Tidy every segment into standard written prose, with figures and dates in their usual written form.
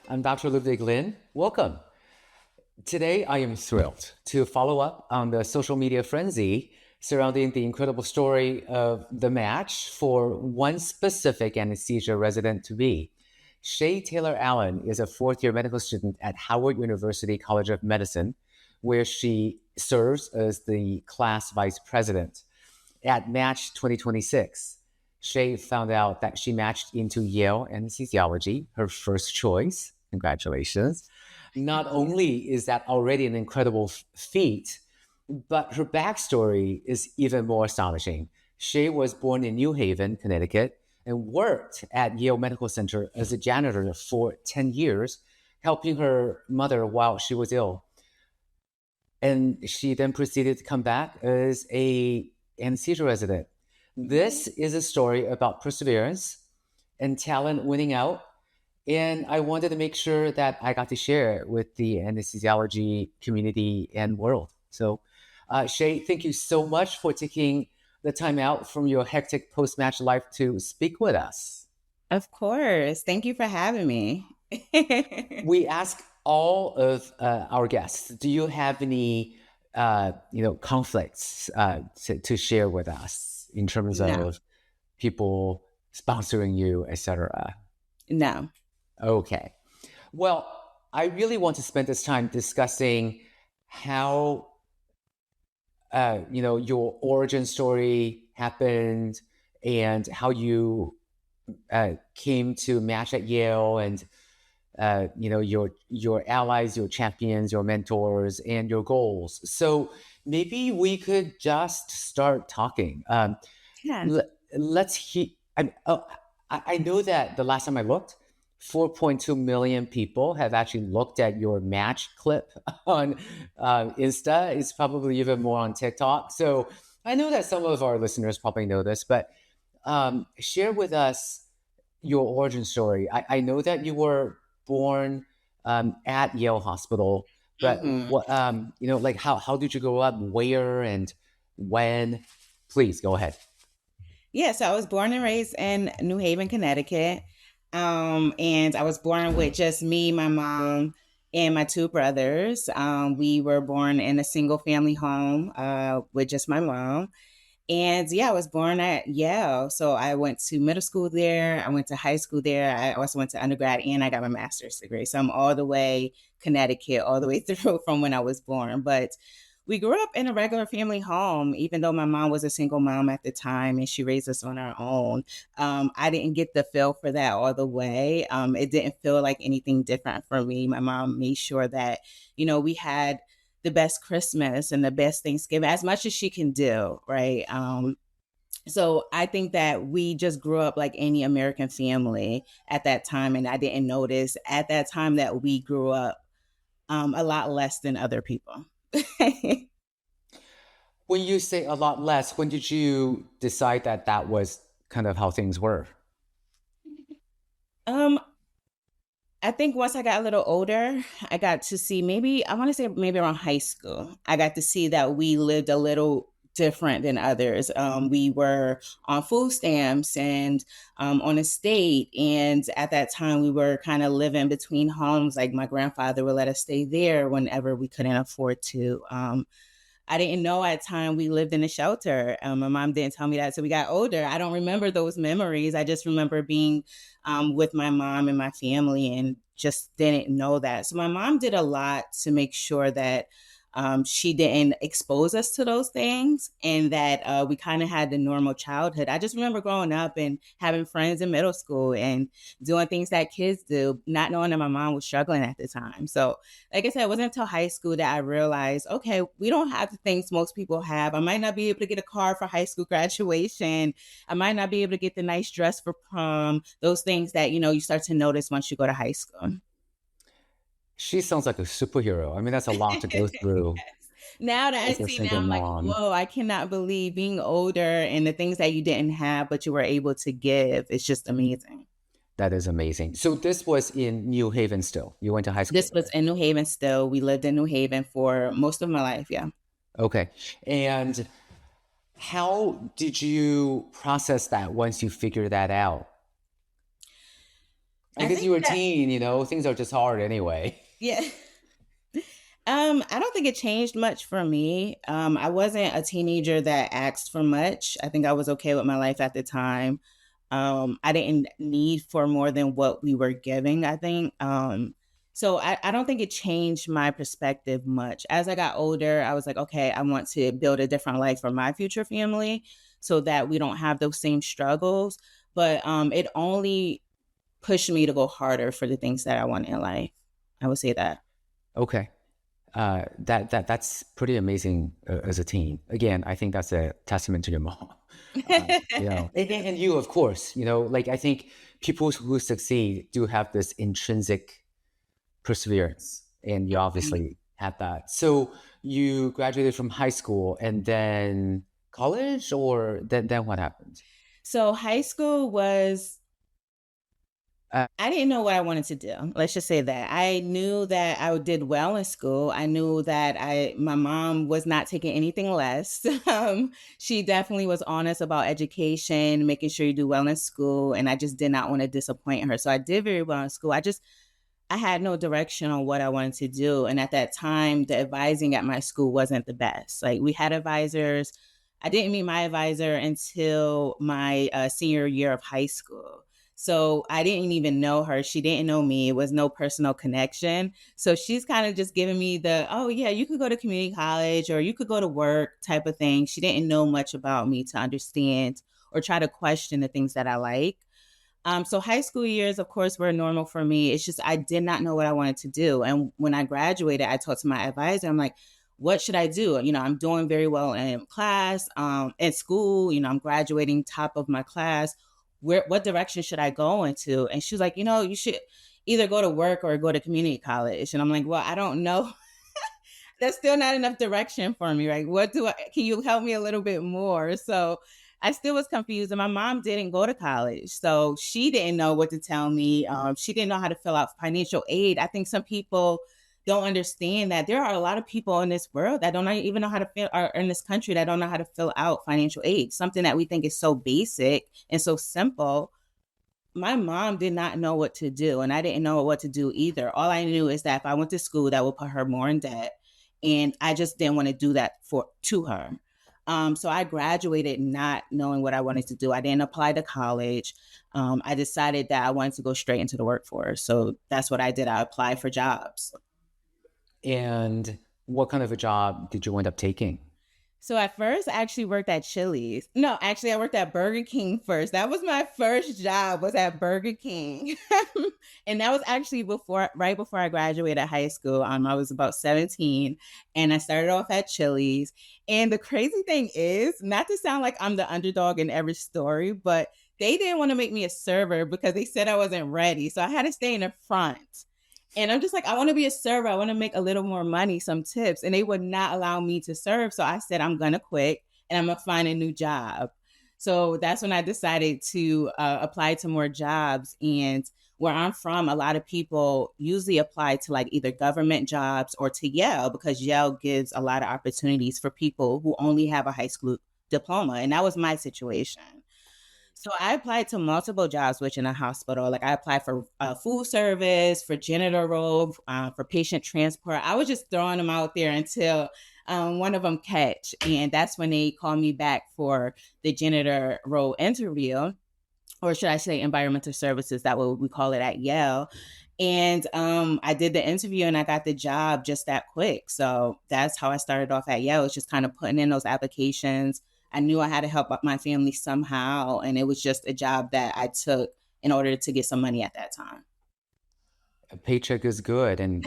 I'm Dr. Ludwig Lin. Welcome. Today, I am thrilled to follow up on the social media frenzy surrounding the incredible story of the match for one specific anesthesia resident to be. Shay Taylor Allen is a fourth-year medical student at Howard University College of Medicine, where she serves as the class vice president. At Match 2026, Shay found out that she matched into Yale Anesthesiology, her first choice. Congratulations. Not only is that already an incredible feat, but her backstory is even more astonishing. Shay was born in New Haven, Connecticut, and worked at Yale Medical Center as a janitor for 10 years, helping her mother while she was ill. And she then proceeded to come back as a anesthesia resident. This is a story about perseverance and talent winning out. And I wanted to make sure that I got to share it with the anesthesiology community and world. So, Shay, thank you so much for taking the time out from your hectic post-match life to speak with us. Of course. Thank you for having me. We ask all of our guests, do you have any, conflicts to share with us in terms No, of people sponsoring you, etc.? no. Okay. Well, I really want to spend this time discussing how, your origin story happened and how you came to match at Yale and, your allies, your champions, your mentors, and your goals. So maybe we could just start talking. Yeah. Let's hear. I know that the last time I looked, 4.2 million people have actually looked at your match clip on Insta. It's probably even more on TikTok. So I know that some of our listeners probably know this, but share with us your origin story. I know that you were born at Yale Hospital, but hmm what how did you grow up? Where and when? Please go ahead. Yeah, so I was born and raised in New Haven, Connecticut. And I was born with just me, my mom, and my two brothers. We were born in a single family home with just my mom. And yeah, I was born at Yale. So I went to middle school there. I went to high school there. I also went to undergrad and I got my master's degree. So I'm all the way Connecticut, all the way through from when I was born. But we grew up in a regular family home, even though my mom was a single mom at the time and she raised us on our own. I didn't get the feel for that all the way. It didn't feel like anything different for me. My mom made sure that, we had the best Christmas and the best Thanksgiving, as much as she can do, right? So I think that we just grew up like any American family at that time, and I didn't notice at that time that we grew up a lot less than other people. When you say a lot less, when did you decide that that was kind of how things were? um, I think once I got a little older, I got to see I want to say maybe around high school, I got to see that we lived a little different than others. We were on food stamps and on a state. And at that time, we were kind of living between homes. Like my grandfather would let us stay there whenever we couldn't afford to. I didn't know at the time we lived in a shelter. My mom didn't tell me that. So we got older. I don't remember those memories. I just remember being with my mom and my family and just didn't know that. So my mom did a lot to make sure that she didn't expose us to those things and that we kind of had the normal childhood. I just remember growing up and having friends in middle school and doing things that kids do, not knowing that my mom was struggling at the time. So, like I said, it wasn't until high school that I realized, okay, we don't have the things most people have. I might not be able to get a car for high school graduation. I might not be able to get the nice dress for prom. Those things that, you start to notice once you go to high school. She sounds like a superhero. I mean, that's a lot to go through Now that I as a see now, single I'm like, mom. whoa, I cannot believe being older and the things that you didn't have, but you were able to give. It's just amazing. That is amazing. So this was in New Haven still. You went to high school This was there. in New Haven still. We lived in New Haven for most of my life. Yeah. Okay. And how did you process that once you figured that out? I I guess think you were a that, teen, things are just hard anyway. yeah. I don't think it changed much for me. I wasn't a teenager that asked for much. I think I was okay with my life at the time. I didn't need for more than what we were giving, I think. So I don't think it changed my perspective much. As I got older, I was like, okay, I want to build a different life for my future family so that we don't have those same struggles. But it only pushed me to go harder for the things that I want in life. I would say that. Okay. That's pretty amazing as a teen. Again, I think that's a testament to your mom. And you, of course, like I think people who succeed do have this intrinsic perseverance, and you obviously had that. So you graduated from high school and then college, or then what happened? So high school was, Uh, I didn't know what I wanted to do. Let's just say that. I knew that I did well in school. I knew that my mom was not taking anything less. She definitely was honest about education, making sure you do well in school, and I just did not want to disappoint her. So I did very well in school. I had no direction on what I wanted to do. And at that time, the advising at my school wasn't the best. Like we had advisors. I didn't meet my advisor until my senior year of high school. So I didn't even know her. She didn't know me. It was no personal connection. So she's kind of just giving me oh, yeah, you could go to community college or you could go to work type of thing. She didn't know much about me to understand or try to question the things that I like. So high school years, of course, were normal for me. It's just I did not know what I wanted to do. And when I graduated, I talked to my advisor. I'm like, what should I do? I'm doing very well in class, in school. I'm graduating top of my class. What direction should I go into? And she was like, you should either go to work or go to community college. And I'm like, well, I don't know. That's still not enough direction for me, right? Can you help me a little bit more? So I still was confused, and my mom didn't go to college. So she didn't know what to tell me. She didn't know how to fill out financial aid. I think some people don't understand that there are a lot of people in this world that don't even know how to fill, or in this country that don't know how to fill out financial aid, something that we think is so basic and so simple. My mom did not know what to do, and I didn't know what to do either. All I knew is that if I went to school, that would put her more in debt, and I just didn't want to do that to her. So I graduated not knowing what I wanted to do. I didn't apply to college. I decided that I wanted to go straight into the workforce. So that's what I did. I applied for jobs. and what kind of a job did you end up taking? So at first, I actually worked at Chili's. No, actually, I worked at Burger King first. That was my first job, was at Burger King. And that was actually right before I graduated high school. I was about 17, and I started off at Chili's. And the crazy thing is, not to sound like I'm the underdog in every story, but they didn't want to make me a server because they said I wasn't ready. So I had to stay in the front. And I'm just like, I want to be a server. I want to make a little more money, some tips. And they would not allow me to serve. So I said, I'm going to quit and I'm going to find a new job. So that's when I decided to apply to more jobs. And where I'm from, a lot of people usually apply to like either government jobs or to Yale, because Yale gives a lot of opportunities for people who only have a high school diploma. And that was my situation. So I applied to multiple jobs within a hospital. Like I applied for food service, for janitor role, for patient transport. I was just throwing them out there until one of them catch. And that's when they called me back for the janitor role interview, or should I say environmental services, that what we call it at Yale. And I did the interview and I got the job just that quick. So that's how I started off at Yale. It's just kind of putting in those applications. I knew I had to help out my family somehow. And it was just a job that I took in order to get some money at that time. A paycheck is good. And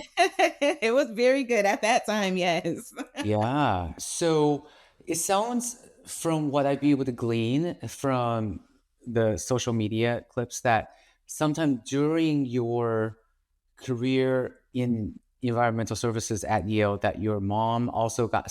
It was very good at that time, yes. yeah, so it sounds, from what I'd be able to glean from the social media clips, that sometime during your career in environmental services at Yale, that your mom also got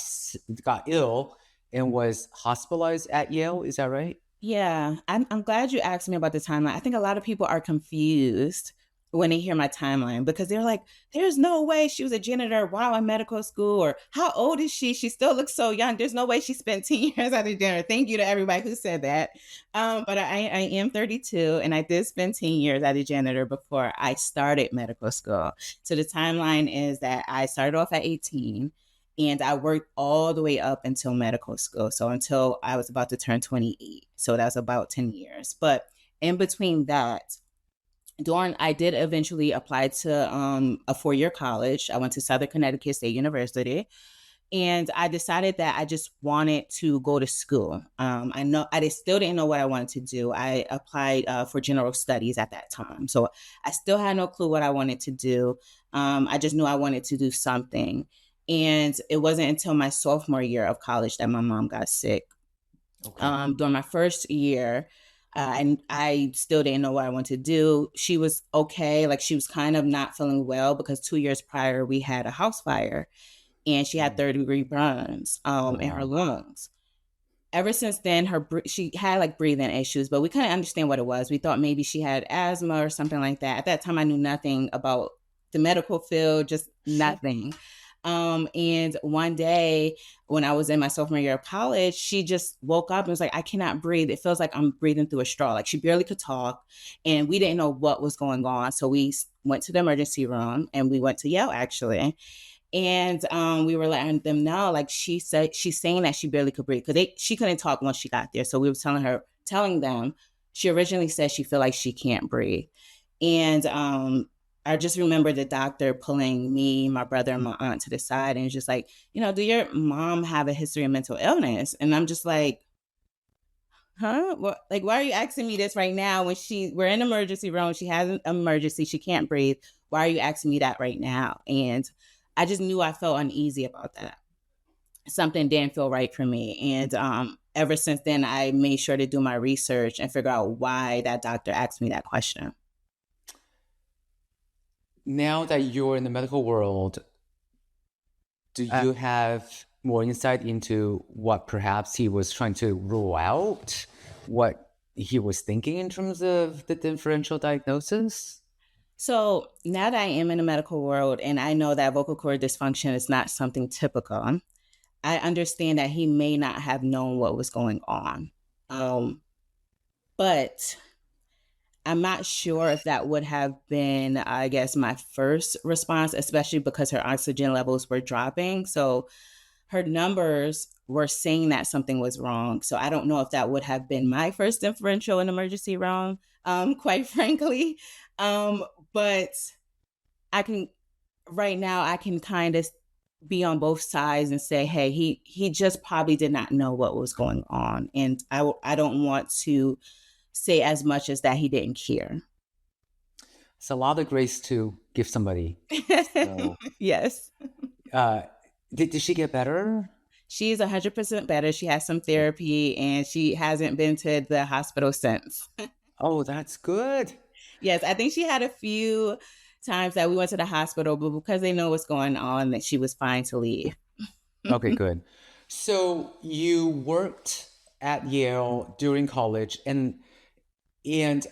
ill and was hospitalized at Yale. Is that right? Yeah, I'm glad you asked me about the timeline. I think a lot of people are confused. when they hear my timeline, because they're like, there's no way she was a janitor while in medical school, or how old is she? She still looks so young. There's no way she spent 10 years as a janitor. Thank you to everybody who said that. But I am 32 and I did spend 10 years as a janitor before I started medical school. So the timeline is that I started off at 18 and I worked all the way up until medical school. So until I was about to turn 28. So that was about 10 years. But in between that, I did eventually apply to a 4-year college. I went to Southern Connecticut State University, and I decided that I just wanted to go to school. I still didn't know what I wanted to do. I applied for general studies at that time, so I still had no clue what I wanted to do. I just knew I wanted to do something, and it wasn't until my sophomore year of college that my mom got sick. Okay. During my first year, and I still didn't know what I wanted to do. She was okay. Like, she was kind of not feeling well because 2 years prior we had a house fire and she had 3rd-degree burns in her lungs. Ever since then, she had like breathing issues, but we couldn't understand what it was. We thought maybe she had asthma or something like that. At that time, I knew nothing about the medical field, just nothing. And one day when I was in my sophomore year of college, she just woke up and was like, I cannot breathe. It feels like I'm breathing through a straw. Like, she barely could talk, and we didn't know what was going on. So we went to the emergency room, and we went to Yale, actually. And we were letting them know, like, she's saying that she barely could breathe because she couldn't talk once she got there. So we were telling them, she originally said she feel like she can't breathe. And I just remember the doctor pulling me, my brother, and my aunt to the side and just like, do your mom have a history of mental illness? And I'm just like, huh? What? Like, why are you asking me this right now when we're in an emergency room? She has an emergency. She can't breathe. Why are you asking me that right now? And I just knew I felt uneasy about that. Something didn't feel right for me. And ever since then, I made sure to do my research and figure out why that doctor asked me that question. Now that you're in the medical world, do you have more insight into what perhaps he was trying to rule out, what he was thinking in terms of the differential diagnosis? So now that I am in the medical world and I know that vocal cord dysfunction is not something typical, I understand that he may not have known what was going on. But I'm not sure if that would have been, I guess, my first response, especially because her oxygen levels were dropping. So her numbers were saying that something was wrong. So I don't know if that would have been my first differential in emergency room, quite frankly. But right now I can kind of be on both sides and say, hey, he just probably did not know what was going on. And I don't want to say as much as that he didn't care. It's a lot of grace to give somebody. So, yes. Did she get better? She's 100% better. She has some therapy and she hasn't been to the hospital since. Oh, that's good. Yes, I think she had a few times that we went to the hospital, but because they know what's going on, that she was fine to leave. Okay, good. So you worked at Yale during college, and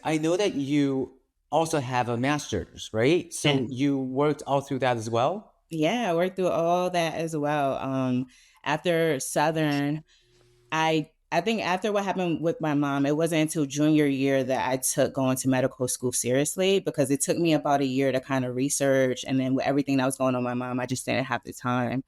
I know that you also have a master's, right? So you worked all through that as well? Yeah, I worked through all that as well. After Southern, I think after what happened with my mom, it wasn't until junior year that I took going to medical school seriously, because it took me about a year to kind of research. And then with everything that was going on with my mom, I just didn't have the time.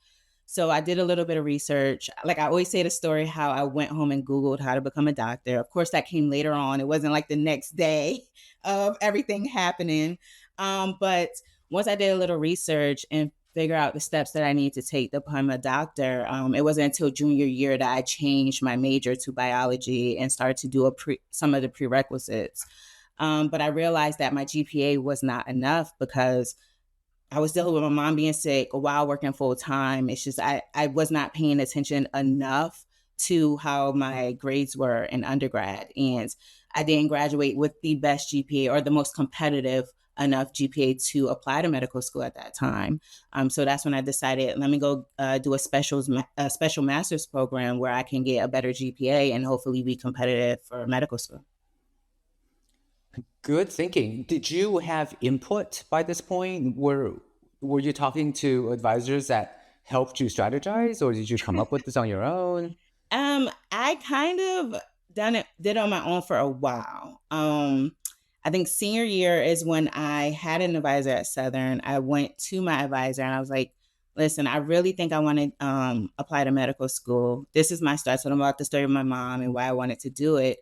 So I did a little bit of research. Like, I always say the story how I went home and Googled how to become a doctor. Of course, that came later on. It wasn't like the next day of everything happening. But once I did a little research and figure out the steps that I need to take to become a doctor, it wasn't until junior year that I changed my major to biology and started to do some of the prerequisites. But I realized that my GPA was not enough because I was dealing with my mom being sick while working full time. It's just I was not paying attention enough to how my grades were in undergrad. And I didn't graduate with the best GPA or the most competitive enough GPA to apply to medical school at that time. So that's when I decided, let me go do a special master's program where I can get a better GPA and hopefully be competitive for medical school. Good thinking. Did you have input by this point? Were you talking to advisors that helped you strategize, or did you come up with this on your own? I kind of did on my own for a while. I think senior year is when I had an advisor at Southern. I went to my advisor and I was like, listen, I really think I want to apply to medical school. This is my story. I told him about the story of my mom and why I wanted to do it.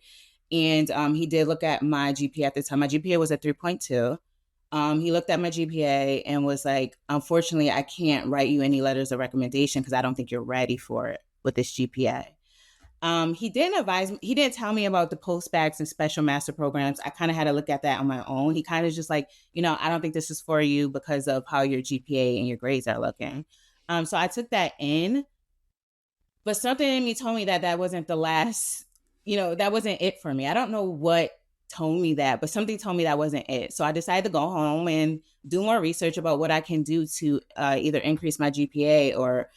And he did look at my GPA at the time. My GPA was a 3.2. He looked at my GPA and was like, unfortunately, I can't write you any letters of recommendation because I don't think you're ready for it with this GPA. He didn't advise me. He didn't tell me about the postbacks and special master programs. I kind of had to look at that on my own. He kind of just like, I don't think this is for you because of how your GPA and your grades are looking. So I took that in, but something in me told me that that wasn't the last, that wasn't it for me. I don't know what told me that, but something told me that wasn't it. So I decided to go home and do more research about what I can do to either increase my GPA or,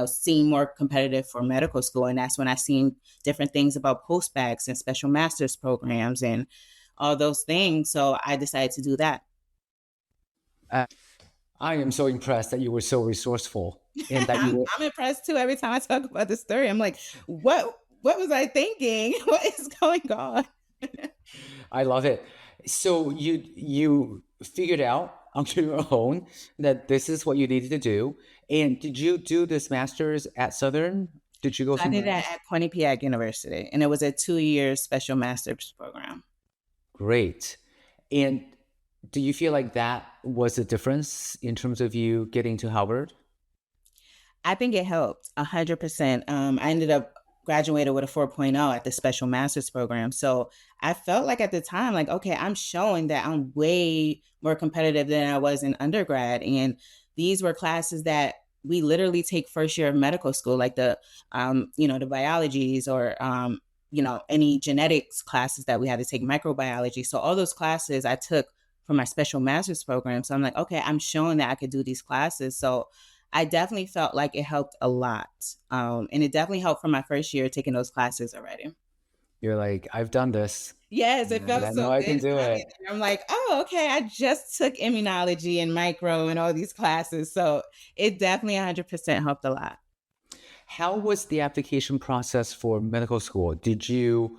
seem more competitive for medical school. And that's when I seen different things about postbacks and special master's programs and all those things. So I decided to do that. I am so impressed that you were so resourceful and that you were. I'm impressed too. Every time I talk about the story, I'm like, what was I thinking? What is going on? I love it. So you figured out on your own that this is what you needed to do. And did you do this master's at Southern? Did you go I did somewhere that else? at Quinnipiac University, and it was a 2-year special master's program. Great. And do you feel like that was a difference in terms of you getting to Howard? I think it helped 100%. I ended up graduated with a 4.0 at the special master's program. So I felt like at the time, like, okay, I'm showing that I'm way more competitive than I was in undergrad. And these were classes that we literally take first year of medical school, like the biologies or, any genetics classes that we had to take microbiology. So all those classes I took for my special master's program. So I'm like, okay, I'm showing that I could do these classes. So I definitely felt like it helped a lot. And it definitely helped for my first year taking those classes already. You're like, I've done this. Yes, it felt I so know I can good. do it. I'm like, oh, okay, I just took immunology and micro and all these classes. So it definitely 100% helped a lot. How was the application process for medical school? Did you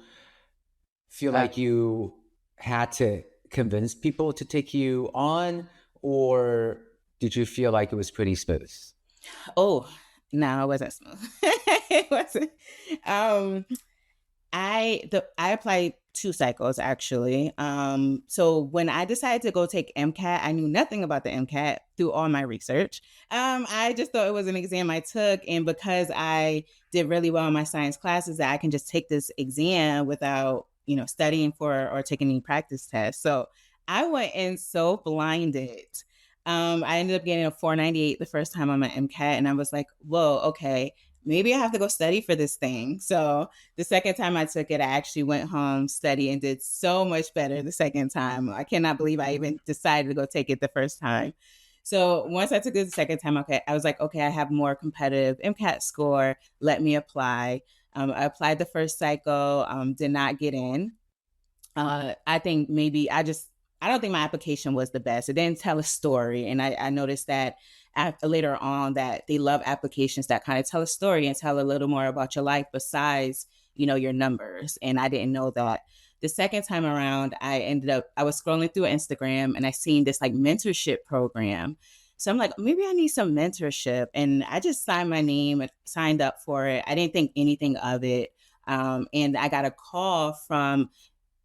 feel like you had to convince people to take you on, or did you feel like it was pretty smooth? Oh, no, it wasn't smooth. It wasn't. Um, I applied 2 cycles actually. So when I decided to go take MCAT, I knew nothing about the MCAT through all my research. I just thought it was an exam I took, and because I did really well in my science classes, that I can just take this exam without studying for or taking any practice tests. So I went in so blinded. I ended up getting a 498 the first time on my MCAT, and I was like, whoa, okay, maybe I have to go study for this thing. So the second time I took it, I actually went home, studied, and did so much better the second time. I cannot believe I even decided to go take it the first time. So once I took it the second time, okay, I was like, okay, I have more competitive MCAT score. Let me apply. I applied the first cycle, did not get in. I think maybe I don't think my application was the best. It didn't tell a story. And I noticed that later on that they love applications that kind of tell a story and tell a little more about your life besides, your numbers. And I didn't know that. The second time around, I was scrolling through Instagram and I seen this like mentorship program. So I'm like, maybe I need some mentorship. And I just signed my name and signed up for it. I didn't think anything of it. And I got a call from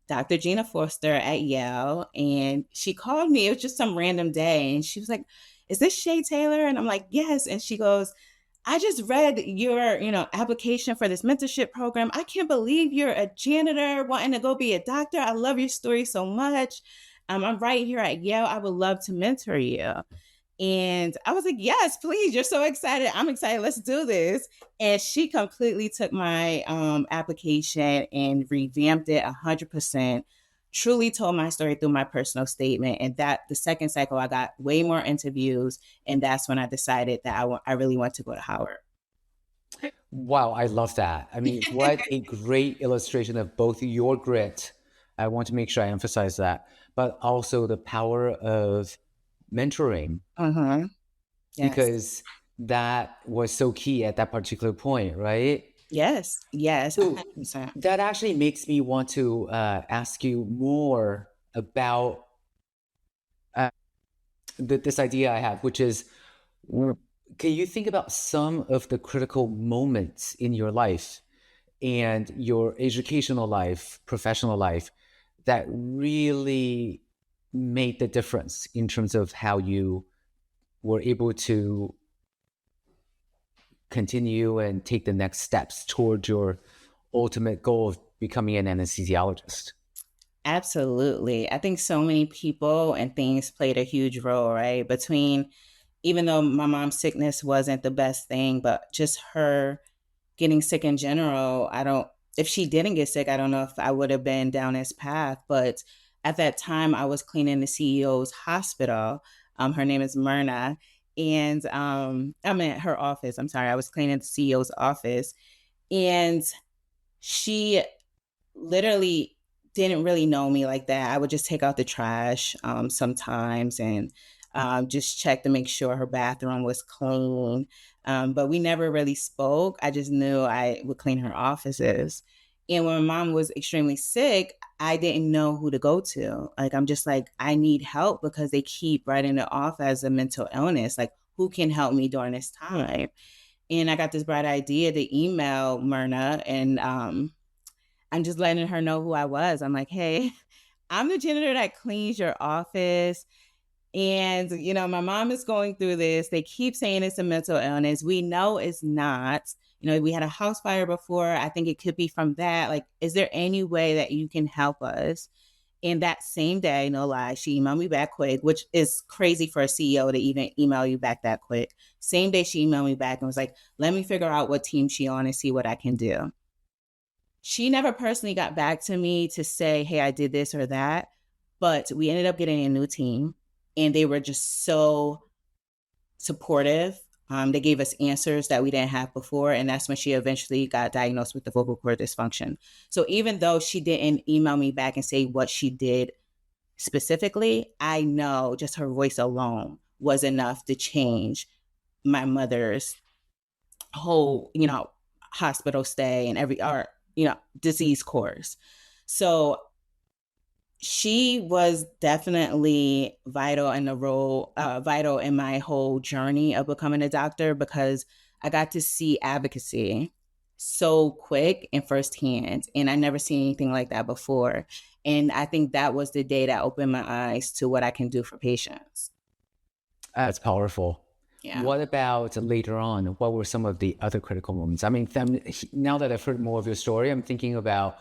Dr. Gina Forster at Yale, and she called me. It was just some random day, and she was like, "Is this Shay Taylor?" And I'm like, "Yes." And she goes, "I just read your, application for this mentorship program. I can't believe you're a janitor wanting to go be a doctor. I love your story so much. I'm right here at Yale. I would love to mentor you." And I was like, yes, please. You're so excited. I'm excited. Let's do this. And she completely took my application and revamped it 100%. Truly told my story through my personal statement. And that the second cycle, I got way more interviews. And that's when I decided that I really want to go to Howard. Wow, I love that. I mean, what a great illustration of both your grit, I want to make sure I emphasize that, but also the power of mentoring, Uh-huh. Yes. because that was so key at that particular point, right? Yes. Yes. So 100%. that actually makes me want to ask you more about uh, this idea I have, which is, can you think about some of the critical moments in your life and your educational life, professional life, that really made the difference in terms of how you were able to continue and take the next steps toward your ultimate goal of becoming an anesthesiologist? Absolutely. I think so many people and things played a huge role, right? Between, even though my mom's sickness wasn't the best thing, but just her getting sick in general, if she didn't get sick, I don't know if I would have been down this path. But at that time, I was cleaning the CEO's hospital. Her name is Myrna. And I'm at her office. I'm sorry. I was cleaning the CEO's office. And she literally didn't really know me like that. I would just take out the trash sometimes and just check to make sure her bathroom was clean. But we never really spoke. I just knew I would clean her offices. And when my mom was extremely sick, I didn't know who to go to. Like, I'm just like, I need help because they keep writing it off as a mental illness. Like, who can help me during this time? And I got this bright idea to email Myrna, and I'm just letting her know who I was. I'm like, hey, I'm the janitor that cleans your office. And, my mom is going through this. They keep saying it's a mental illness. We know it's not. We had a house fire before. I think it could be from that. Like, is there any way that you can help us? And that same day, no lie, she emailed me back quick, which is crazy for a CEO to even email you back that quick. Same day, she emailed me back and was like, let me figure out what team she on and see what I can do. She never personally got back to me to say, hey, I did this or that. But we ended up getting a new team, and they were just so supportive. They gave us answers that we didn't have before. And that's when she eventually got diagnosed with the vocal cord dysfunction. So even though she didn't email me back and say what she did specifically, I know just her voice alone was enough to change my mother's whole, hospital stay and disease course. So she was definitely vital in my whole journey of becoming a doctor, because I got to see advocacy so quick and firsthand. And I never seen anything like that before. And I think that was the day that opened my eyes to what I can do for patients. That's powerful. Yeah. What about later on? What were some of the other critical moments? I mean, now that I've heard more of your story, I'm thinking about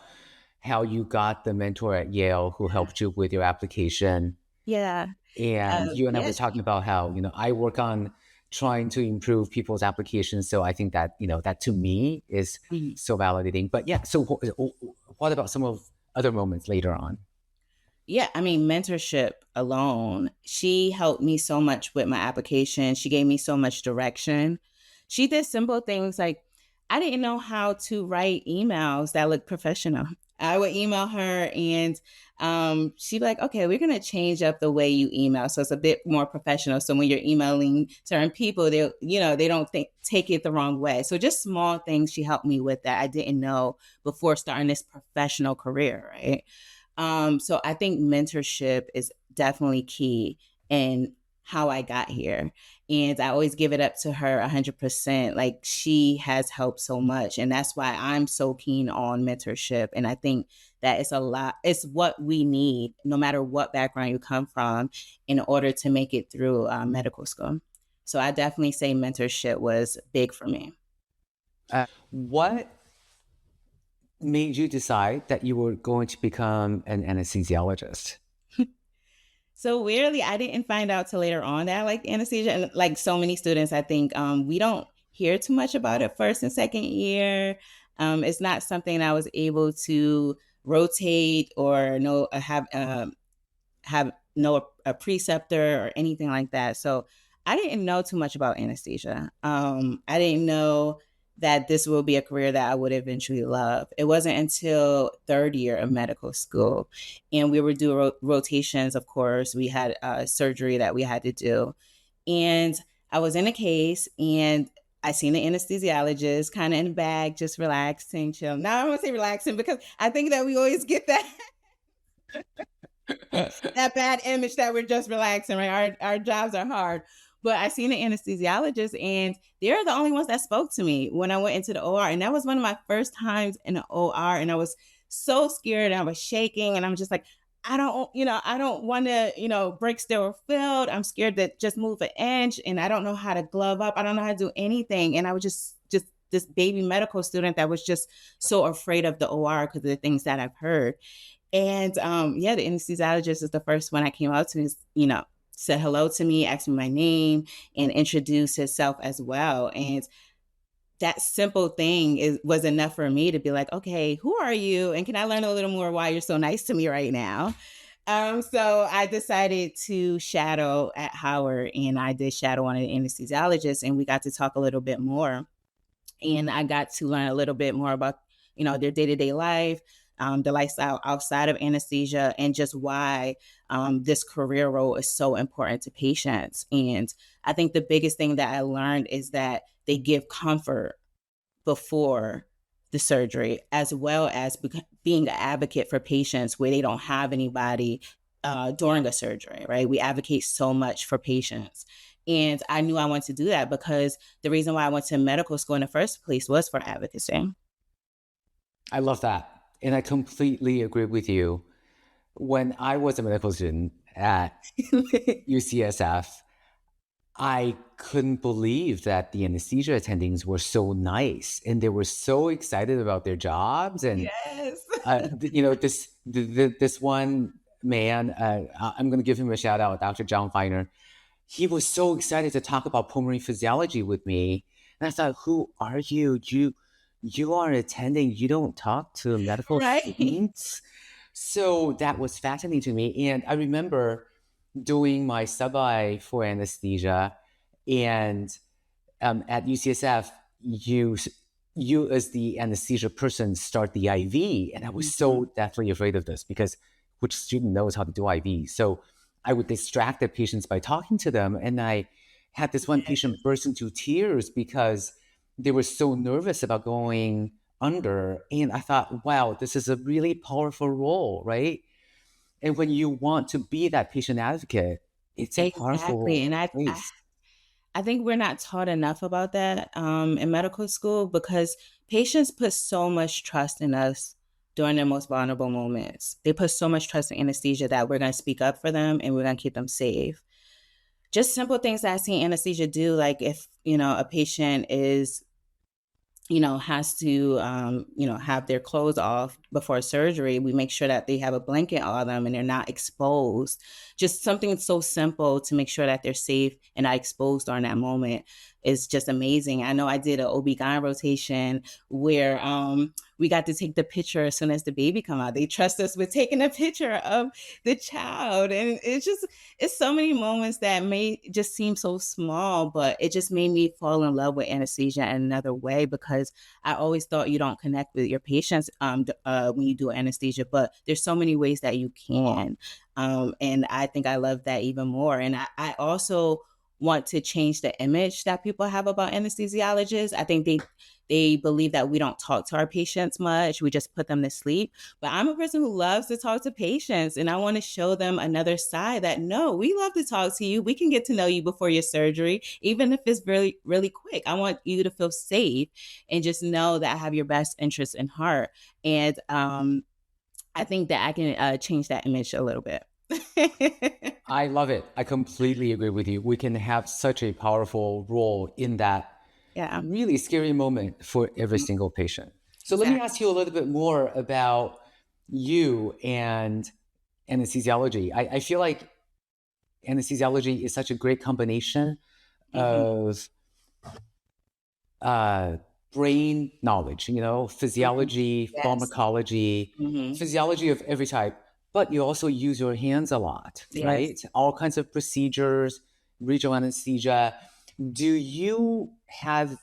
how you got the mentor at Yale who helped you with your application. Yeah. And you and I were Yes. talking about how, I work on trying to improve people's applications. So I think that, that to me is so validating. But yeah, so what about some of other moments later on? Yeah, I mean, mentorship alone, she helped me so much with my application. She gave me so much direction. She did simple things like, I didn't know how to write emails that look professional. I would email her, and she'd be like, okay, we're going to change up the way you email. So it's a bit more professional. So when you're emailing certain people, they don't take it the wrong way. So just small things she helped me with that I didn't know before starting this professional career, right? So I think mentorship is definitely key in how I got here. And I always give it up to her 100%. Like, she has helped so much. And that's why I'm so keen on mentorship. And I think that it's what we need, no matter what background you come from, in order to make it through medical school. So I definitely say mentorship was big for me. What made you decide that you were going to become an anesthesiologist? So weirdly, I didn't find out till later on that I liked anesthesia. And like so many students, I think we don't hear too much about it first and second year. It's not something I was able to rotate or know have know a preceptor or anything like that. So I didn't know too much about anesthesia. I didn't know that this will be a career that I would eventually love. It wasn't until third year of medical school, and we were doing rotations. Of course, we had surgery that we had to do, and I was in a case, and I seen the anesthesiologist kind of in the bag, just relaxing, chill. Now I don't want to say relaxing because I think that we always get that that bad image that we're just relaxing, right? Our jobs are hard. But I seen an anesthesiologist, and they're the only ones that spoke to me when I went into the OR. And that was one of my first times in the OR. And I was so scared, and I was shaking, and I'm just like, I don't want to, break sterile field. I'm scared to just move an inch, and I don't know how to glove up. I don't know how to do anything. And I was just this baby medical student that was just so afraid of the OR because of the things that I've heard. And yeah, the anesthesiologist is the first one that came out to me, said hello to me, asked me my name, and introduced himself as well. And that simple thing was enough for me to be like, okay, who are you? And can I learn a little more why you're so nice to me right now? So I decided to shadow at Howard, and I did shadow one of the anesthesiologists, and we got to talk a little bit more. And I got to learn a little bit more about, their day-to-day life, the lifestyle outside of anesthesia, and just why this career role is so important to patients. And I think the biggest thing that I learned is that they give comfort before the surgery, as well as being an advocate for patients where they don't have anybody during a surgery, right? We advocate so much for patients. And I knew I wanted to do that because the reason why I went to medical school in the first place was for advocacy. I love that. And I completely agree with you. When I was a medical student at UCSF, I couldn't believe that the anesthesia attendings were so nice and they were so excited about their jobs. And, Yes. this one man, I'm going to give him a shout out, Dr. John Feiner. He was so excited to talk about pulmonary physiology with me. And I thought, who are you? You are attending. You don't talk to medical Right. students. So that was fascinating to me. And I remember doing my sub-I for anesthesia, and at UCSF, you as the anesthesia person start the IV, and I was so deathly afraid of this because which student knows how to do IV? So I would distract the patients by talking to them, and I had this one patient burst into tears because they were so nervous about going under, and I thought, wow, this is a really powerful role, right? And when you want to be that patient advocate, it's a Exactly. powerful And place. I think we're not taught enough about that in medical school because patients put so much trust in us during their most vulnerable moments. They put so much trust in anesthesia that we're going to speak up for them and we're going to keep them safe. Just simple things that I see anesthesia do, like if, a patient is has to, have their clothes off before surgery, we make sure that they have a blanket on them and they're not exposed. Just something so simple to make sure that they're safe and not exposed during that moment is just amazing. I know I did an OB-GYN rotation where we got to take the picture as soon as the baby come out. They trust us with taking a picture of the child. And it's so many moments that may just seem so small, but it just made me fall in love with anesthesia in another way because I always thought you don't connect with your patients when you do anesthesia, but there's so many ways that you can. And I think I love that even more. And I also want to change the image that people have about anesthesiologists. I think they believe that we don't talk to our patients much. We just put them to sleep. But I'm a person who loves to talk to patients, and I want to show them another side that no, we love to talk to you. We can get to know you before your surgery, even if it's really, really quick. I want you to feel safe and just know that I have your best interests in heart. And I think that I can change that image a little bit. I love it. I completely agree with you. We can have such a powerful role in that Yeah. really scary moment for every single patient. So let me Exactly. ask you a little bit more about you and anesthesiology. I feel like anesthesiology is such a great combination of brain knowledge, physiology, Yes. pharmacology, physiology of every type, but you also use your hands a lot, Yes. right? All kinds of procedures, regional anesthesia. Do you have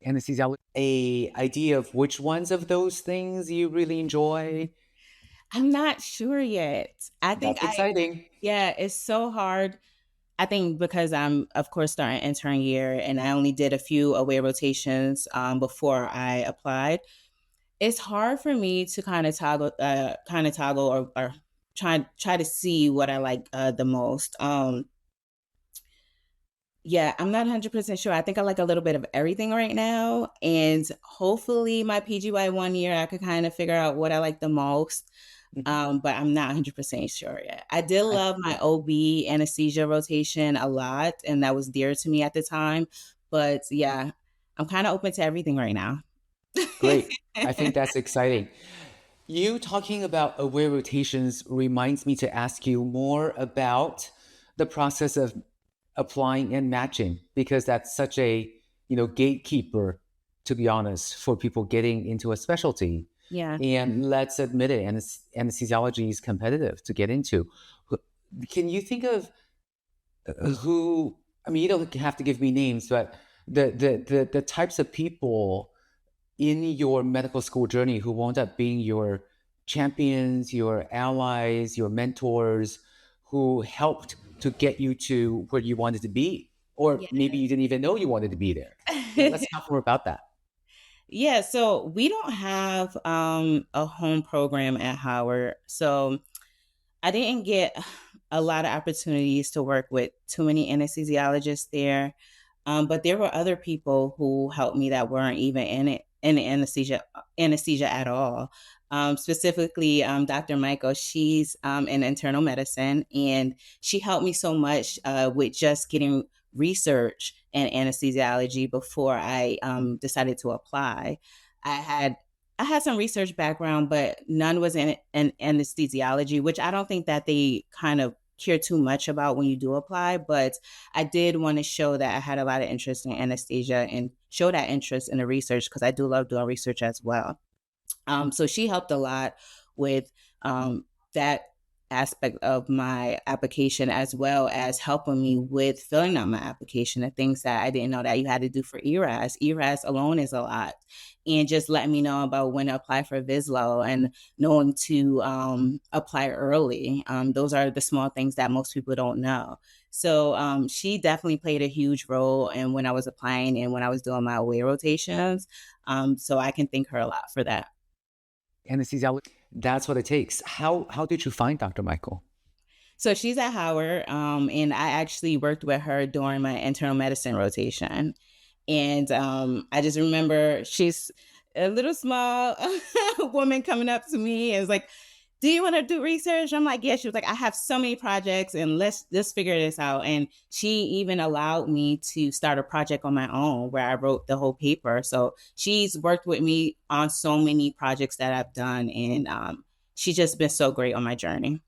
anesthesiology, a idea of which ones of those things you really enjoy? I'm not sure yet. That's exciting. Yeah, it's so hard. I think because I'm, of course, starting intern year and I only did a few away rotations before I applied. It's hard for me to kind of toggle or try to see what I like the most. Yeah, I'm not 100% sure. I think I like a little bit of everything right now. And hopefully, my PGY 1 year, I could kind of figure out what I like the most. Mhm. But I'm not 100% sure yet. I did I, love my OB anesthesia rotation a lot, and that was dear to me at the time. But yeah, I'm kind of open to everything right now. great. I think that's exciting. You talking about aware rotations reminds me to ask you more about the process of applying and matching, because that's such a gatekeeper, to be honest, for people getting into a specialty. Yeah. And let's admit it, anesthesiology is competitive to get into. Can you think of who? I mean, you don't have to give me names, but the types of people in your medical school journey who wound up being your champions, your allies, your mentors, who helped to get you to where you wanted to be, or Yeah. maybe you didn't even know you wanted to be there. Let's talk more about that. Yeah, so we don't have a home program at Howard. So I didn't get a lot of opportunities to work with too many anesthesiologists there. But there were other people who helped me that weren't even in the anesthesia at all. Specifically, Dr. Michael, she's in internal medicine, and she helped me so much with just getting research in anesthesiology before I decided to apply. I had I had some research background, but none was in anesthesiology, which I don't think that they kind of care too much about when you do apply. But I did want to show that I had a lot of interest in anesthesia and show that interest in the research because I do love doing research as well. So she helped a lot with that aspect of my application, as well as helping me with filling out my application, the things that I didn't know that you had to do for ERAS. ERAS alone is a lot. And just letting me know about when to apply for VISLO and knowing to apply early. Those are the small things that most people don't know. So she definitely played a huge role in when I was applying and when I was doing my away rotations. So I can thank her a lot for that. Anesthesiology, that's what it takes. How did you find Dr. Michael? So she's at Howard, and I actually worked with her during my internal medicine rotation. And I just remember she's a little small woman coming up to me and was like, "Do you want to do research?" I'm like, "Yeah." She was like, "I have so many projects, and let's figure this out." And she even allowed me to start a project on my own where I wrote the whole paper. So she's worked with me on so many projects that I've done, and she's just been so great on my journey.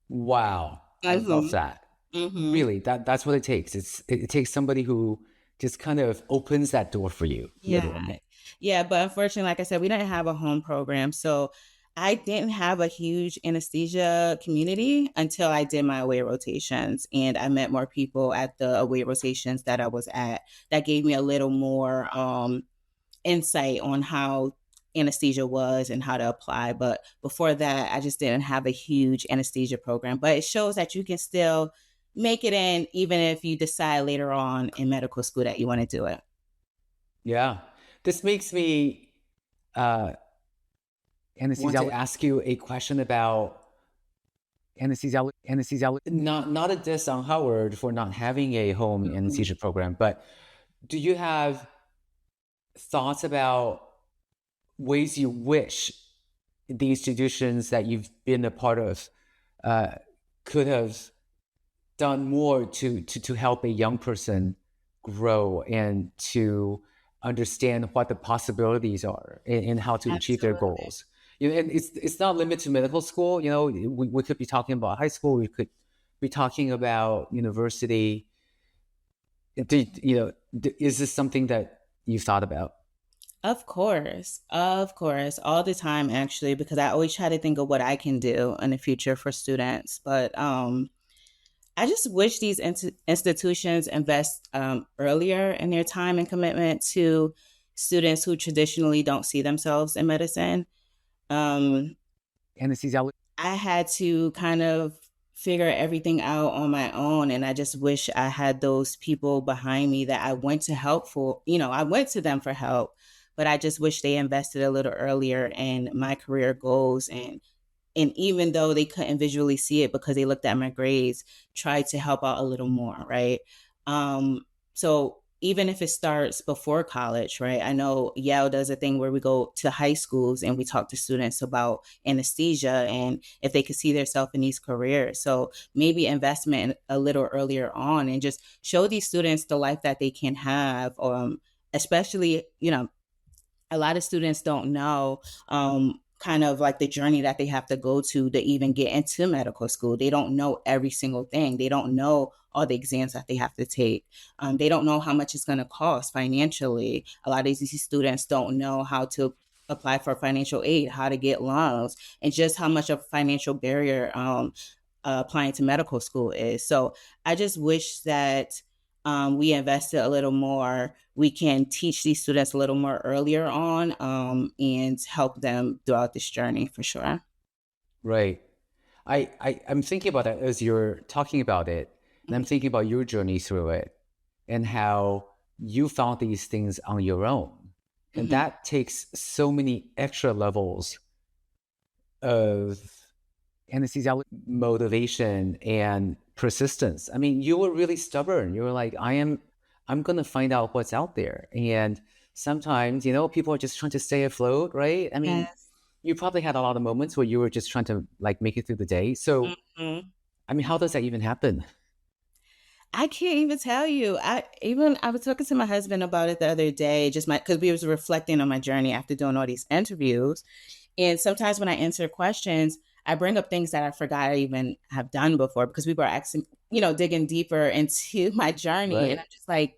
Wow, I love that. Mm-hmm. Really, that's what it takes. It takes somebody who just kind of opens that door for you, Yeah. literally. Yeah. But unfortunately, like I said, we didn't have a home program. So I didn't have a huge anesthesia community until I did my away rotations. And I met more people at the away rotations that I was at that gave me a little more insight on how anesthesia was and how to apply. But before that, I just didn't have a huge anesthesia program. But it shows that you can still make it in, even if you decide later on in medical school that you want to do it. Yeah. This makes me uh, want to ask you a question about anesthesiology. Not a diss on Howard for not having a home anesthesia program, but do you have thoughts about ways you wish the institutions that you've been a part of uh, could have done more to help a young person grow and to understand what the possibilities are and how to achieve their Absolutely. goals. And it's not limited to medical school. We could be talking about high school. We could be talking about university. Is this something that you've thought about? Of course, all the time actually, because I always try to think of what I can do in the future for students. But I just wish these institutions invest earlier in their time and commitment to students who traditionally don't see themselves in medicine. Anesthesiology. I had to kind of figure everything out on my own. And I just wish I had those people behind me that I went to help for. I went to them for help, but I just wish they invested a little earlier in my career goals. And even though they couldn't visually see it because they looked at my grades, tried to help out a little more, right? So even if it starts before college, right? I know Yale does a thing where we go to high schools and we talk to students about anesthesia and if they could see themselves in these careers. So maybe investment a little earlier on and just show these students the life that they can have. Especially, a lot of students don't know kind of like the journey that they have to go to even get into medical school. They don't know every single thing. They don't know all the exams that they have to take. They don't know how much it's going to cost financially. A lot of these students don't know how to apply for financial aid, how to get loans, and just how much of a financial barrier applying to medical school is. So I just wish that we invested a little more. We can teach these students a little more earlier on and help them throughout this journey for sure. Right. I'm thinking about that as you're talking about it. And I'm thinking about your journey through it and how you found these things on your own. And that takes so many extra levels of anesthesiology motivation and persistence. I mean, you were really stubborn. You were like, I'm going to find out what's out there. And sometimes, people are just trying to stay afloat, right? I mean, yes. You probably had a lot of moments where you were just trying to like make it through the day. So, I mean, how does that even happen? I can't even tell you. I was talking to my husband about it the other day, because we was reflecting on my journey after doing all these interviews. And sometimes when I answer questions, I bring up things that I forgot I even have done before because people are asking, digging deeper into my journey. Right. And I'm just like,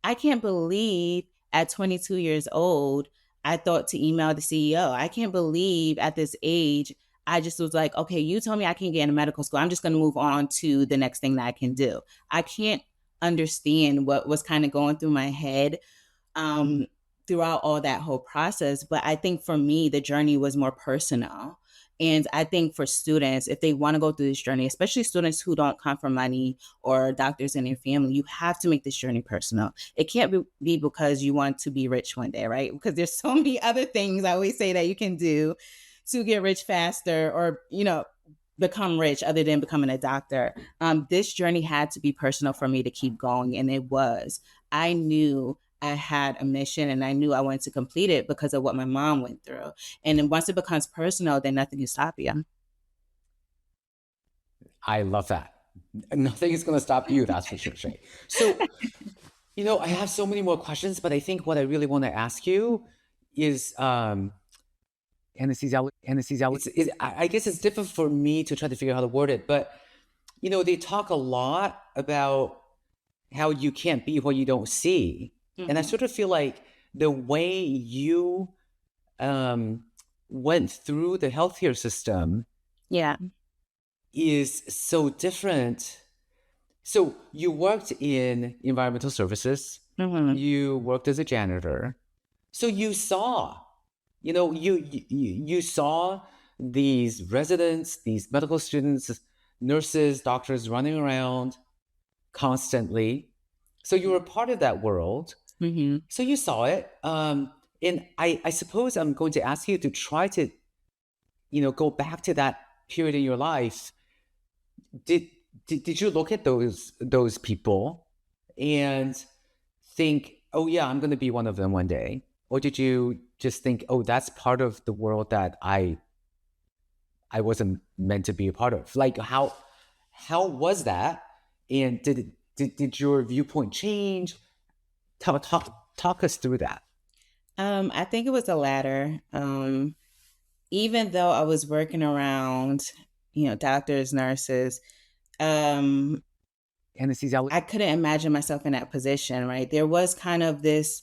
I can't believe at 22 years old, I thought to email the CEO. I can't believe at this age, I just was like, okay, you told me I can't get into medical school. I'm just going to move on to the next thing that I can do. I can't understand what was kind of going through my head throughout all that whole process. But I think for me, the journey was more personal. And I think for students, if they want to go through this journey, especially students who don't come from money or doctors in their family, you have to make this journey personal. It can't be because you want to be rich one day, right? Because there's so many other things I always say that you can do to get rich faster or, become rich other than becoming a doctor. This journey had to be personal for me to keep going. And it was. I knew I had a mission and I knew I wanted to complete it because of what my mom went through. And then once it becomes personal, then nothing can stop you. I love that. Nothing is going to stop you. That's for sure, Shay. So, I have so many more questions, but I think what I really want to ask you is, anesthesiology. I guess it's difficult for me to try to figure out how to word it, but, they talk a lot about how you can't be what you don't see. And I sort of feel like the way you went through the healthcare system is so different. So you worked in environmental services. You worked as a janitor. So you saw, you saw these residents, these medical students, nurses, doctors running around constantly. So you were part of that world. So you saw it. And I suppose I'm going to ask you to try to, go back to that period in your life. Did you look at those people and think, oh yeah, I'm going to be one of them one day? Or did you just think, oh, that's part of the world that I wasn't meant to be a part of? Like how was that? And did your viewpoint change? Talk us through that. I think it was the latter. Even though I was working around, doctors, nurses, anesthesiology. I couldn't imagine myself in that position, right? There was kind of this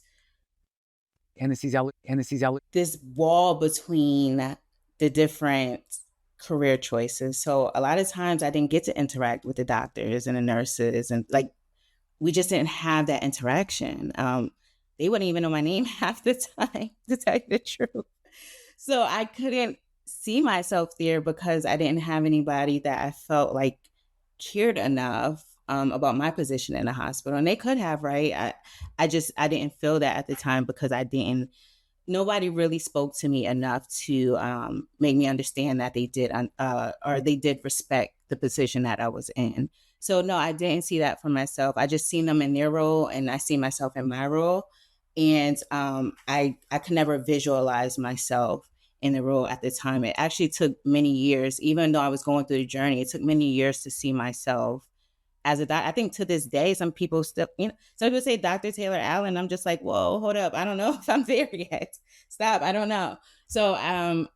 anesthesiology. This wall between the different career choices. So a lot of times I didn't get to interact with the doctors and the nurses and we just didn't have that interaction. they wouldn't even know my name half the time, to tell you the truth. So I couldn't see myself there because I didn't have anybody that I felt like cared enough about my position in the hospital. And they could have, right? I didn't feel that at the time because nobody really spoke to me enough to make me understand that they did, or they did respect the position that I was in. So no, I didn't see that for myself. I just seen them in their role, and I see myself in my role, and I could never visualize myself in the role at the time. It actually took many years, even though I was going through the journey. It took many years to see myself as a doctor. I think to this day, some people still, some people say Dr. Taylor Allen. I'm just like, whoa, hold up. I don't know if I'm there yet. Stop. I don't know. So,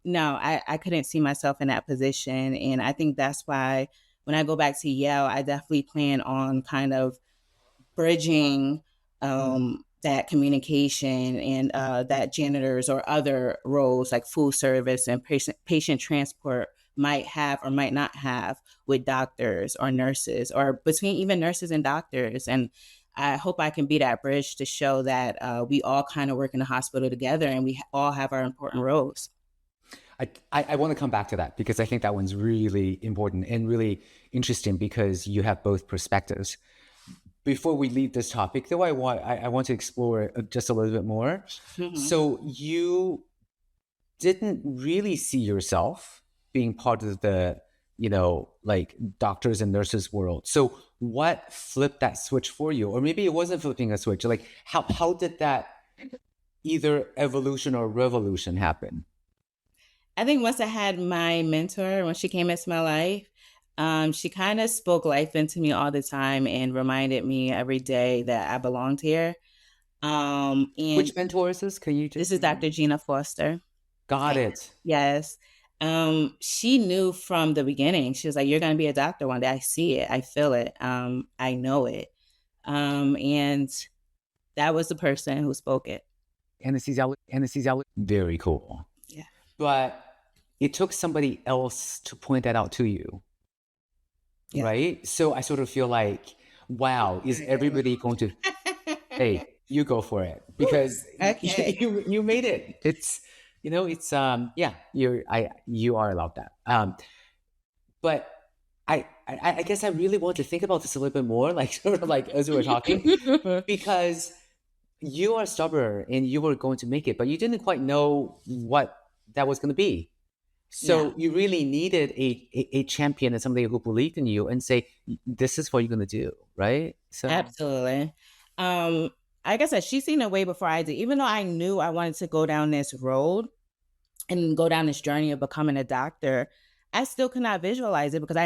no, I couldn't see myself in that position. And I think that's why when I go back to Yale, I definitely plan on kind of bridging that communication and that janitors or other roles like food service and patient transport might have or might not have with doctors or nurses, or between even nurses and doctors. And I hope I can be that bridge to show that we all kind of work in the hospital together, and we all have our important roles. I want to come back to that because I think that one's really important and really interesting because you have both perspectives. Before we leave this topic, though, I want to explore just a little bit more. Mm-hmm. So you didn't really see yourself being part of the, like doctors and nurses world. So what flipped that switch for you? Or maybe it wasn't flipping a switch. Like how did that either evolution or revolution happen? I think once I had my mentor, when she came into my life, she kind of spoke life into me all the time and reminded me every day that I belonged here. And which mentor is this? This is Dr. Gina Foster. Got it. Yes. She knew from the beginning. She was like, "You're going to be a doctor one day. I see it. I feel it. I know it." And that was the person who spoke it. Anesthesiology. Very cool. Yeah. But it took somebody else to point that out to you. Yeah. Right? So I sort of feel like, wow, is everybody going to, hey, you go for it because okay. you made it. It's, yeah, you are allowed that. But I guess I really want to think about this a little bit more, like sort of like as we were talking, because you are stubborn and you were going to make it, but you didn't quite know what that was going to be. So you really needed a champion and somebody who believed in you and say, this is what you're going to do, right? So absolutely. Like I said, she's seen it way before I did. Even though I knew I wanted to go down this road and go down this journey of becoming a doctor, I still could not visualize it because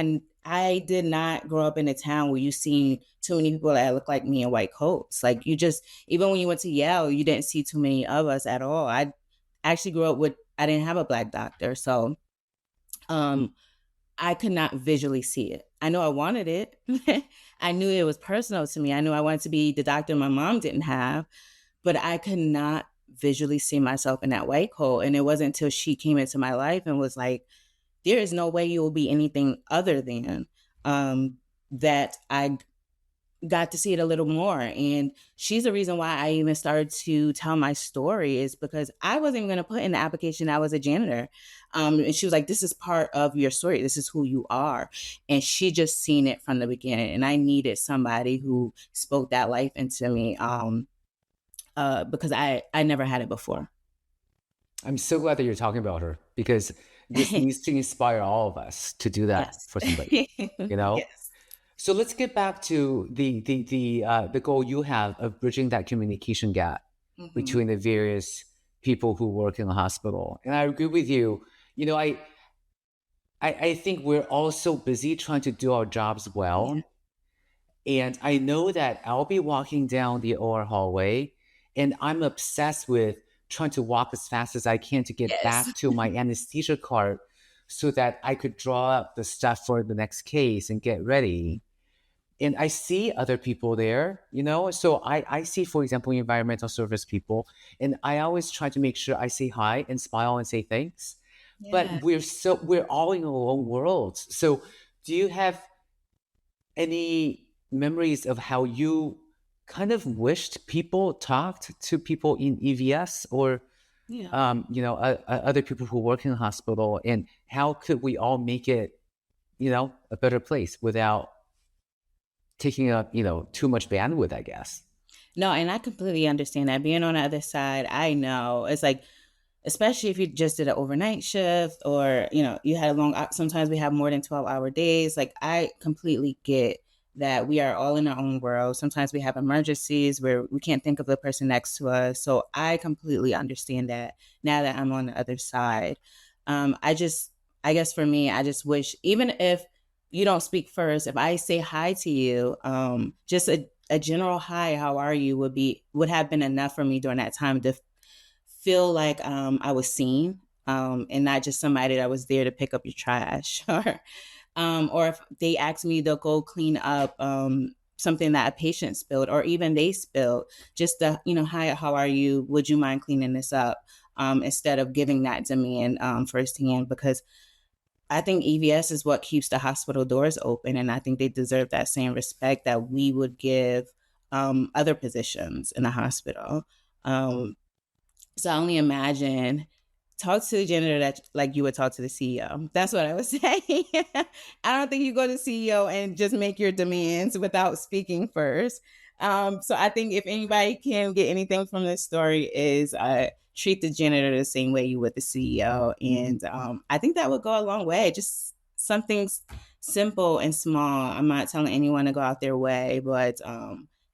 I did not grow up in a town where you see too many people that look like me in white coats. Like even when you went to Yale, you didn't see too many of us at all. I actually grew up I didn't have a Black doctor. So I could not visually see it. I know I wanted it. I knew it was personal to me. I knew I wanted to be the doctor my mom didn't have, but I could not visually see myself in that white coat. And it wasn't until she came into my life and was like, there is no way you will be anything other than that I got to see it a little more. And she's the reason why I even started to tell my story, is because I wasn't even going to put in the application I was a janitor. And she was like, this is part of your story. This is who you are. And she just seen it from the beginning. And I needed somebody who spoke that life into me because I never had it before. I'm so glad that you're talking about her, because this needs to inspire all of us to do that for somebody, Yes. So let's get back to the goal you have of bridging that communication gap between the various people who work in the hospital. And I agree with you. I think we're all so busy trying to do our jobs well. Yeah. And I know that I'll be walking down the OR hallway and I'm obsessed with trying to walk as fast as I can to get back to my anesthesia cart so that I could draw up the stuff for the next case and get ready. And I see other people there, so I see, for example, environmental service people, and I always try to make sure I say hi and smile and say thanks. Yeah. But we're all in our own worlds. So do you have any memories of how you kind of wished people talked to people in EVS or Yeah. other people who work in the hospital, and how could we all make it, a better place without taking up, too much bandwidth, I guess. No, and I completely understand that. Being on the other side, I know it's like, especially if you just did an overnight shift or, you had a long, sometimes we have more than 12-hour days. Like, I completely get that we are all in our own world. Sometimes we have emergencies where we can't think of the person next to us. So I completely understand that now that I'm on the other side. I guess for me, I just wish, even if you don't speak first, if I say hi to you, just a general hi, how are you, would have been enough for me during that time to feel like I was seen, and not just somebody that was there to pick up your trash, or if they asked me to go clean up something that a patient spilled, or even they spilled, just the, hi, how are you? Would you mind cleaning this up? Instead of giving that demand firsthand, because I think EVS is what keeps the hospital doors open, and I think they deserve that same respect that we would give other positions in the hospital. So I only imagine, talk to the janitor that like you would talk to the CEO. That's what I would say. I don't think you go to CEO and just make your demands without speaking first. So I think if anybody can get anything from this story is treat the janitor the same way you would the CEO. And I think that would go a long way. Just something simple and small. I'm not telling anyone to go out their way, but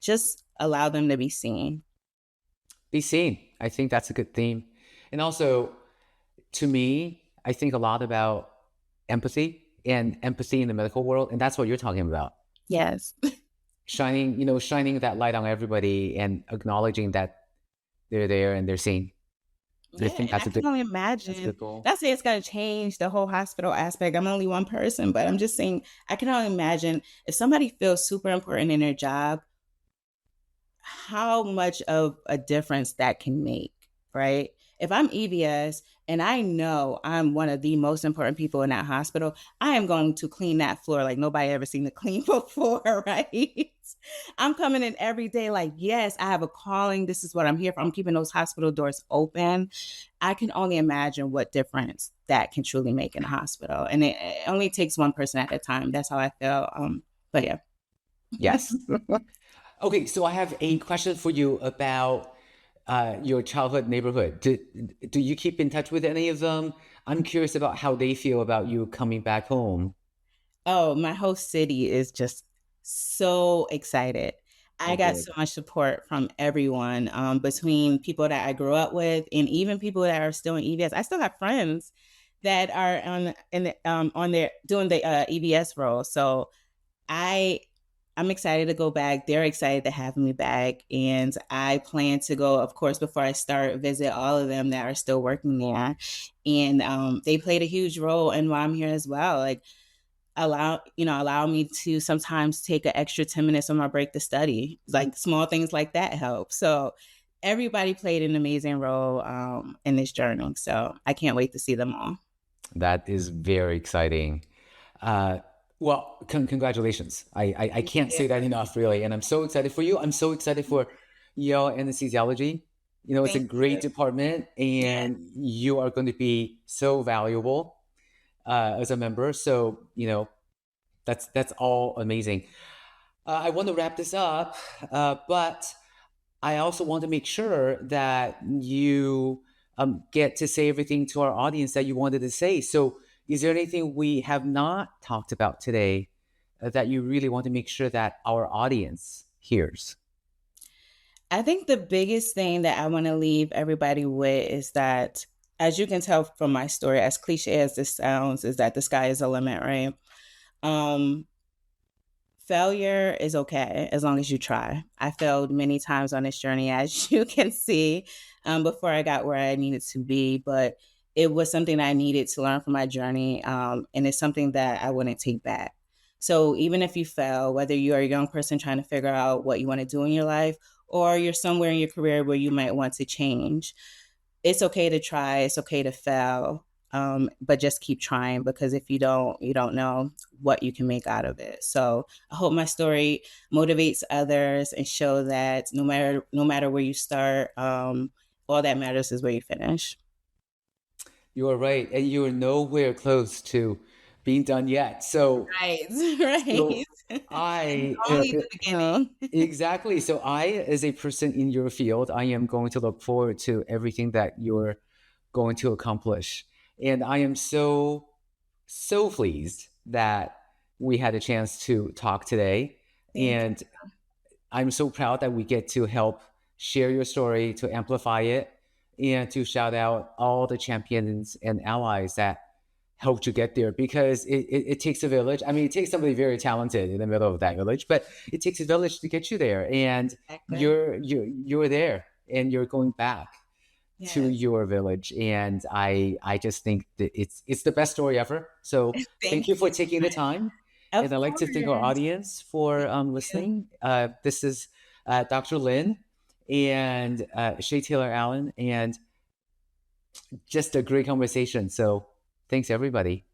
just allow them to be seen. Be seen. I think that's a good theme. And also, to me, I think a lot about empathy and empathy in the medical world. And that's what you're talking about. Yes. Shining that light on everybody and acknowledging that they're there and they're seen. Yeah, and I can only imagine. That's it's going to change the whole hospital aspect. I'm only one person, but I'm just saying, I can only imagine if somebody feels super important in their job, how much of a difference that can make, right? If I'm EVS and I know I'm one of the most important people in that hospital, I am going to clean that floor like nobody ever seen it clean before, right? I'm coming in every day like, yes, I have a calling. This is what I'm here for. I'm keeping those hospital doors open. I can only imagine what difference that can truly make in a hospital. And it only takes one person at a time. That's how I feel. But yeah. Yes. Okay, so I have a question for you about your childhood neighborhood. Do you keep in touch with any of them? I'm curious about how they feel about you coming back home. Oh, my whole city is just so excited. I got Okay. so much support from everyone, between people that I grew up with and even people that are still in EVS. I still have friends that are on their doing the EVS role. So I I'm excited to go back. They're excited to have me back. And I plan to go, of course, before I start, visit all of them that are still working there. And they played a huge role in why I'm here as well. Like, allow me to sometimes take an extra 10 minutes on my break to study. Like, small things like that help. So everybody played an amazing role in this journey. So I can't wait to see them all. That is very exciting. Uh, well, congratulations. I can't say that enough, really. And I'm so excited for you. I'm so excited for Yale Anesthesiology. It's a Thank great you. department, and you are going to be so valuable as a member. So, that's all amazing. I want to wrap this up, but I also want to make sure that you get to say everything to our audience that you wanted to say. So, is there anything we have not talked about today that you really want to make sure that our audience hears? I think the biggest thing that I want to leave everybody with is that, as you can tell from my story, as cliche as this sounds, is that the sky is the limit, right? Um, Failure is okay as long as you try. I failed many times on this journey, as you can see, before I got where I needed to be. But it was something I needed to learn from my journey, and it's something that I wouldn't take back. So even if you fail, whether you're a young person trying to figure out what you want to do in your life, or you're somewhere in your career where you might want to change, it's okay to try. It's okay to fail. but just keep trying, because if you don't know what you can make out of it. So I hope my story motivates others and show that no matter where you start, all that matters is where you finish. You are right, and you are nowhere close to being done yet. So, Right, so right. I Only the beginning. exactly. So I, as a person in your field, I am going to look forward to everything that you're going to accomplish, and I am so pleased that we had a chance to talk today, Thank and I'm so proud that we get to help share your story, to amplify it, and to shout out all the champions and allies that helped you get there, because it takes a village. I mean, it takes somebody very talented in the middle of that village, but it takes a village to get you there. And you. Exactly. you're there, and you're going back to Yes. your village. And I just think that it's the best story ever. So thank Thank you you for so taking the much. time. And Of I'd like to thank our course. audience for Thank you. listening. This is Dr. Lin and Shay Taylor Allen, and just a great conversation. So thanks, everybody.